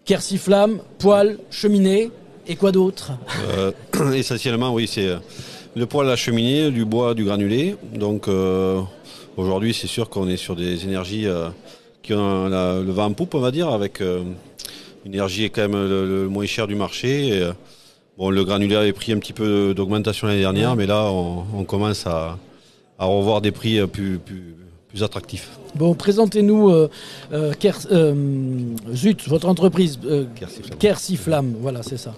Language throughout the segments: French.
Quercy-Flamme, poêle, cheminée et quoi d'autre? Essentiellement, oui, c'est le poêle à cheminée, du bois, du granulé. Donc aujourd'hui, c'est sûr qu'on est sur des énergies qui ont le vent en poupe, on va dire, avec une énergie est quand même le moins cher du marché. Et, bon, le granulé avait pris un petit peu d'augmentation l'année dernière, mais là, on commence à revoir des prix plus attractifs. Bon, présentez-nous votre entreprise, Quercy-Flamme, voilà, c'est ça.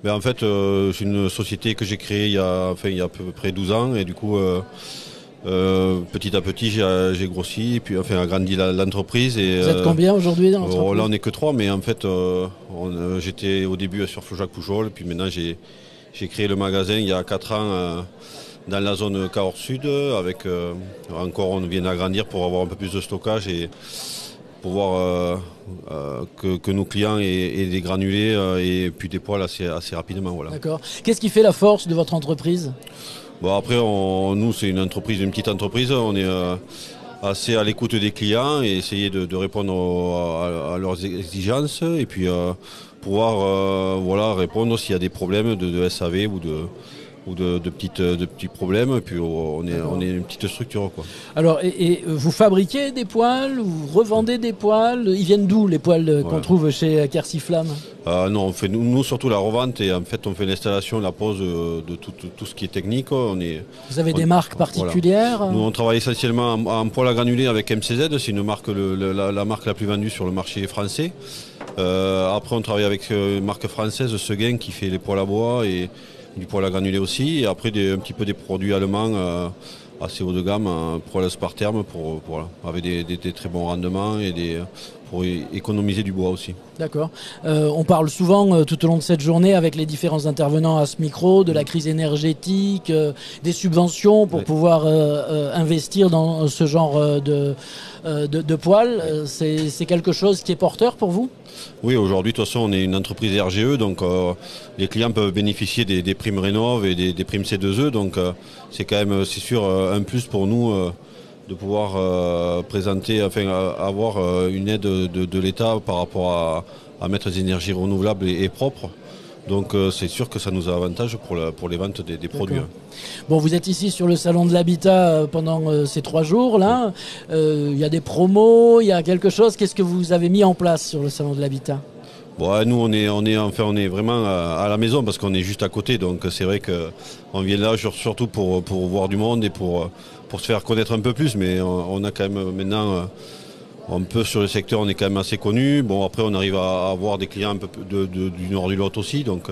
Ben, en fait, c'est une société que j'ai créée il y a à peu près 12 ans, et du coup, petit à petit, j'ai grossi, et puis agrandi l'entreprise. Et, vous êtes combien aujourd'hui dans l'entreprise? Là, on n'est que 3, mais en fait, j'étais au début sur Flaujac Poujols, puis maintenant, j'ai créé le magasin il y a 4 ans dans la zone Cahors Sud, avec encore on vient d'agrandir pour avoir un peu plus de stockage et pouvoir que nos clients aient des granulés et puis des poêles assez rapidement. Voilà. D'accord. Qu'est-ce qui fait la force de votre entreprise? Bon, après, nous, c'est une petite entreprise. On est assez à l'écoute des clients et essayer de répondre à leurs exigences et puis pouvoir répondre s'il y a des problèmes de SAV ou de petits problèmes, et puis on est une petite structure, quoi. Alors, et vous fabriquez des poêles, vous revendez des poêles? Ils viennent d'où les poêles qu'on trouve chez Quercy-Flamme? Non, on fait nous surtout la revente, et en fait on fait l'installation, la pose de tout ce qui est technique. Vous avez des marques particulières? Voilà. Nous on travaille essentiellement en poêle à granulés avec MCZ, c'est une marque, la marque la plus vendue sur le marché français. Après on travaille avec une marque française, Seguin, qui fait les poêles à bois et du poêle à granulés aussi, et après un petit peu des produits allemands assez haut de gamme, poêle Spartherm avec des très bons rendements et pour économiser du bois aussi. D'accord. On parle souvent tout au long de cette journée avec les différents intervenants à ce micro de la crise énergétique, des subventions pour pouvoir investir dans ce genre de poêle. C'est quelque chose qui est porteur pour vous? Oui, aujourd'hui, de toute façon, on est une entreprise RGE, donc les clients peuvent bénéficier des primes Rénov' et des primes C2E, donc c'est quand même, c'est sûr, un plus pour nous de pouvoir présenter, avoir une aide de l'État par rapport à mettre des énergies renouvelables et propres. Donc c'est sûr que ça nous a avantage pour les ventes des produits. Bon, vous êtes ici sur le salon de l'habitat pendant ces 3 jours là. Il y a des promos, il y a quelque chose. Qu'est-ce que vous avez mis en place sur le salon de l'habitat? Bon, nous on est vraiment à la maison parce qu'on est juste à côté. Donc c'est vrai qu'on vient là surtout pour voir du monde et pour se faire connaître un peu plus. Mais on a quand même maintenant un peu sur le secteur, on est quand même assez connu. Bon, après, on arrive à avoir des clients un peu du nord du Lot aussi, donc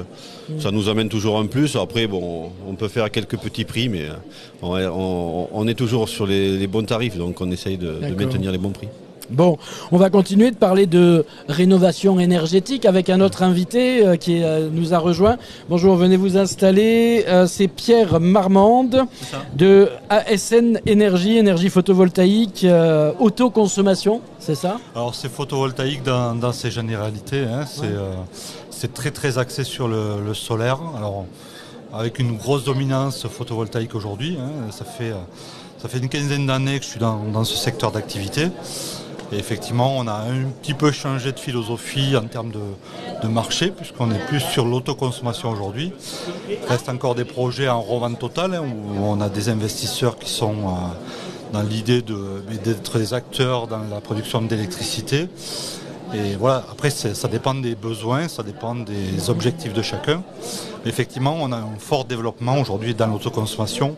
ça nous amène toujours un plus. Après, bon, on peut faire quelques petits prix, mais on est toujours sur les bons tarifs, donc on essaye de maintenir les bons prix. Bon, on va continuer de parler de rénovation énergétique avec un autre invité qui nous a rejoint. Bonjour, venez vous installer. C'est Pierre Marmande de ASN énergie photovoltaïque, autoconsommation, c'est ça? Alors c'est photovoltaïque dans ses généralités, hein. C'est très très axé sur le solaire. Alors avec une grosse dominance photovoltaïque aujourd'hui, hein. Ça fait une quinzaine d'années que je suis dans ce secteur d'activité. Et effectivement, on a un petit peu changé de philosophie en termes de marché, puisqu'on est plus sur l'autoconsommation aujourd'hui. Il reste encore des projets en revente totale, hein, où on a des investisseurs qui sont dans l'idée d'être des acteurs dans la production d'électricité. Et voilà, après ça dépend des besoins, ça dépend des objectifs de chacun. Mais effectivement, on a un fort développement aujourd'hui dans l'autoconsommation,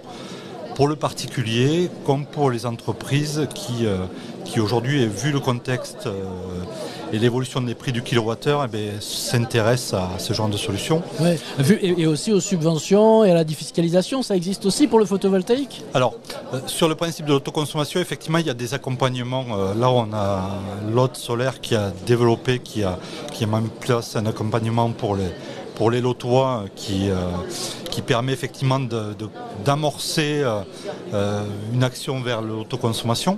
pour le particulier comme pour les entreprises qui aujourd'hui, vu le contexte et l'évolution des prix du kilowattheure, s'intéressent à ce genre de solutions. Ouais. Et aussi aux subventions et à la défiscalisation, ça existe aussi pour le photovoltaïque? Alors, sur le principe de l'autoconsommation, effectivement, il y a des accompagnements. Là, on a l'Hôte Solaire qui a développé, qui a mis en place un accompagnement pour les lotois qui permet effectivement d'amorcer une action vers l'autoconsommation.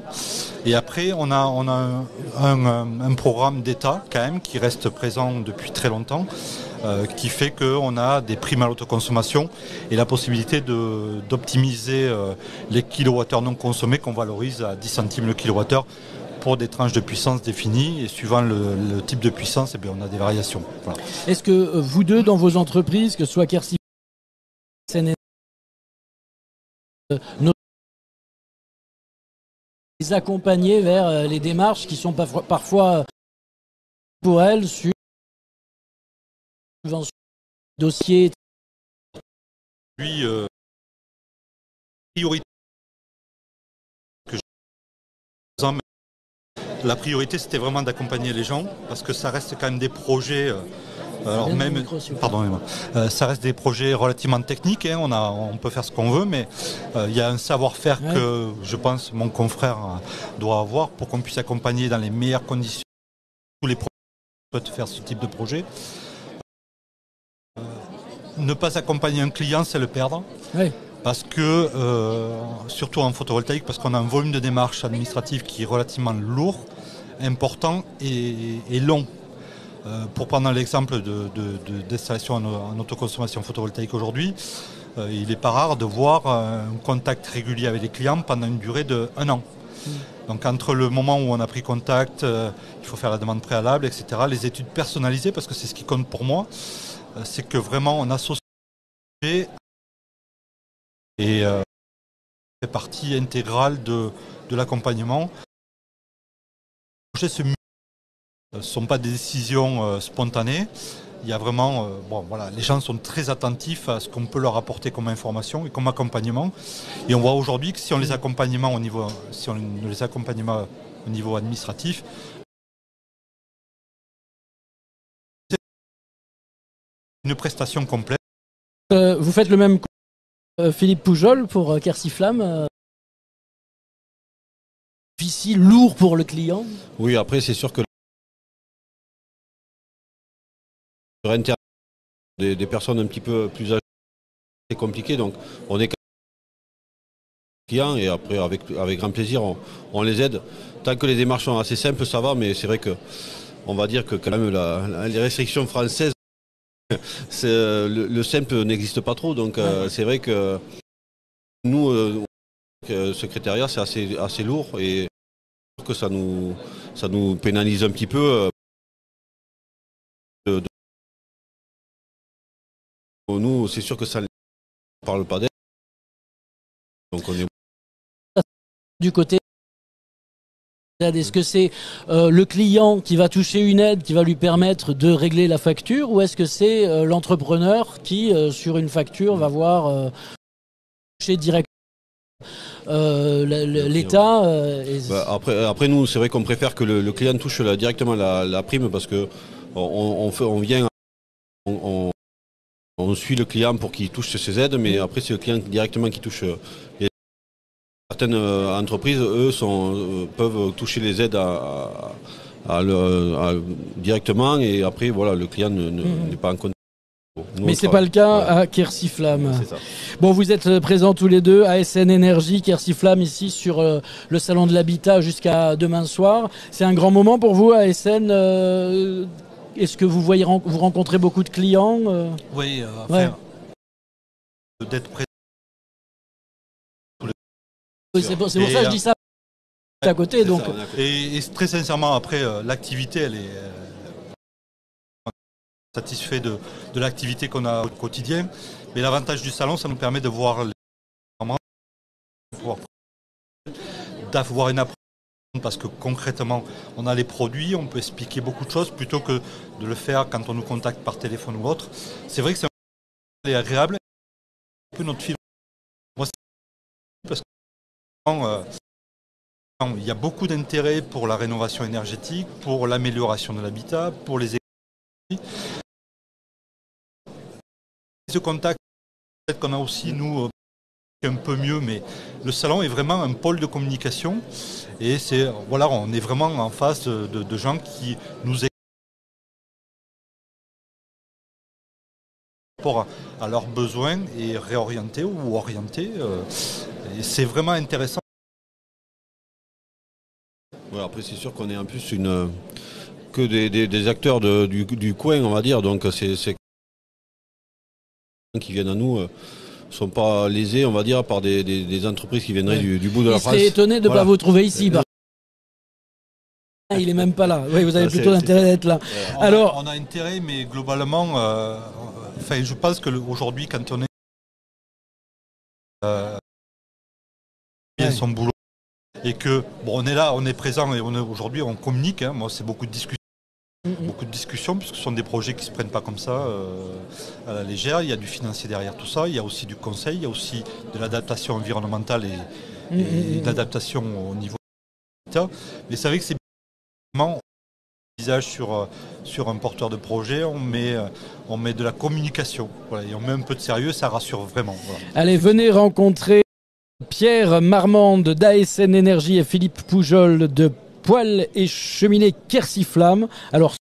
Et après, on a un programme d'État quand même qui reste présent depuis très longtemps, qui fait qu'on a des primes à l'autoconsommation et la possibilité d'optimiser les kilowattheures non consommés qu'on valorise à 10 centimes le kilowattheure pour des tranches de puissance définies et suivant le type de puissance, on a des variations. Voilà. Est-ce que vous deux, dans vos entreprises, que ce soit Quercy, les accompagner vers les démarches qui sont parfois pour elles sur dossier. Puis, priorité que la priorité, c'était vraiment d'accompagner les gens parce que ça reste quand même des projets. Ça reste des projets relativement techniques. Hein, on peut faire ce qu'on veut, mais il y a un savoir-faire que je pense mon confrère doit avoir pour qu'on puisse accompagner dans les meilleures conditions tous les projets qui souhaitent faire ce type de projet. Ne pas accompagner un client, c'est le perdre. Oui. Parce que, surtout en photovoltaïque, parce qu'on a un volume de démarches administratives qui est relativement lourd, important et long. Pour prendre l'exemple d'installation en autoconsommation photovoltaïque aujourd'hui, il n'est pas rare de voir un contact régulier avec les clients pendant une durée de1 an. Donc entre le moment où on a pris contact, il faut faire la demande préalable, etc., les études personnalisées, parce que c'est ce qui compte pour moi, c'est que vraiment on associe et fait partie intégrale de l'accompagnement. Ce ne sont pas des décisions spontanées. Il y a vraiment, les gens sont très attentifs à ce qu'on peut leur apporter comme information et comme accompagnement. Et on voit aujourd'hui que si on ne les accompagne pas au niveau administratif, c'est une prestation complète. Vous faites le même Philippe Poujol pour Quercy Flamme. Difficile, lourd pour le client. Oui, après c'est sûr que des personnes un petit peu plus âgées, c'est compliqué, donc on est clients et après avec grand plaisir on les aide. Tant que les démarches sont assez simples, ça va, mais c'est vrai que on va dire que quand même les restrictions françaises, le simple n'existe pas trop, donc c'est vrai que nous, secrétariat, c'est assez lourd et que ça nous pénalise un petit peu. Nous, c'est sûr que ça ne parle pas d'aide. Donc on est du côté. Est-ce que c'est le client qui va toucher une aide qui va lui permettre de régler la facture, ou est-ce que c'est l'entrepreneur qui, sur une facture, va voir toucher directement l'État Après nous, c'est vrai qu'on préfère que le client touche directement la prime parce que on suit le client pour qu'il touche ses aides, mais après c'est le client directement qui touche les aides. Certaines entreprises, eux, peuvent toucher les aides directement et après voilà, le client n'est pas en contact. Mais c'est pas le cas à Quercy Flamme. Bon, vous êtes présents tous les deux, ASN Énergie, Quercy Flamme, ici sur le salon de l'habitat jusqu'à demain soir. C'est un grand moment pour vous, ASN. Est-ce que vous rencontrez beaucoup de clients Oui, d'être présent. C'est pour ça que je dis ça à côté. Donc. Et très sincèrement, après, l'activité, elle est satisfait de l'activité qu'on a au quotidien. Mais l'avantage du salon, ça nous permet de voir d'avoir une approche, parce que concrètement, on a les produits, on peut expliquer beaucoup de choses plutôt que de le faire quand on nous contacte par téléphone ou autre. C'est vrai que c'est agréable. Un peu notre fil. Moi, parce que il y a beaucoup d'intérêt pour la rénovation énergétique, pour l'amélioration de l'habitat, pour les économies. Ce contact, peut-être qu'on a aussi, nous, un peu mieux, mais le salon est vraiment un pôle de communication et on est vraiment en face de gens qui nous rapport à leurs besoins et réorienter ou orienter. Et c'est vraiment intéressant. Ouais, après c'est sûr qu'on est en plus que des acteurs du coin, on va dire, donc c'est qui viennent à nous sont pas lésés, on va dire, par des entreprises qui viendraient du bout de la France. Je serais étonné de ne pas vous trouver ici. Il est même pas là. Oui, vous avez plutôt l'intérêt d'être là. Alors, on a intérêt, mais globalement, je pense qu'aujourd'hui, quand on est bien son boulot et que on est là, on est présent et aujourd'hui on communique. Hein, moi, c'est beaucoup de discussions, puisque ce sont des projets qui ne se prennent pas comme ça à la légère. Il y a du financier derrière tout ça, il y a aussi du conseil, il y a aussi de l'adaptation environnementale et de l'adaptation au niveau de l'État. Mais c'est vrai que c'est vraiment visage sur un porteur de projet, on met de la communication, voilà, et on met un peu de sérieux, ça rassure vraiment. Voilà. Allez, venez rencontrer Pierre Marmande d'ASN Énergie et Philippe Poujol de Poêles et Cheminées Quercy-Flamme. Alors,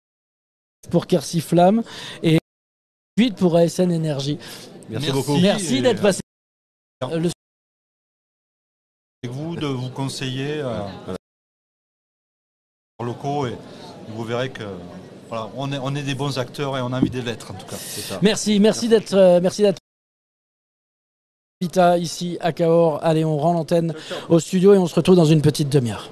pour Quercy-Flamme et 8 pour ASN Énergie. Merci beaucoup. Merci d'être passé. Et vous, de vous conseiller locaux, et vous verrez que voilà, on est des bons acteurs et on a envie de l'être en tout cas. C'est ça. Merci d'être ici à Cahors. Allez, on rend l'antenne au studio et on se retrouve dans une petite demi-heure.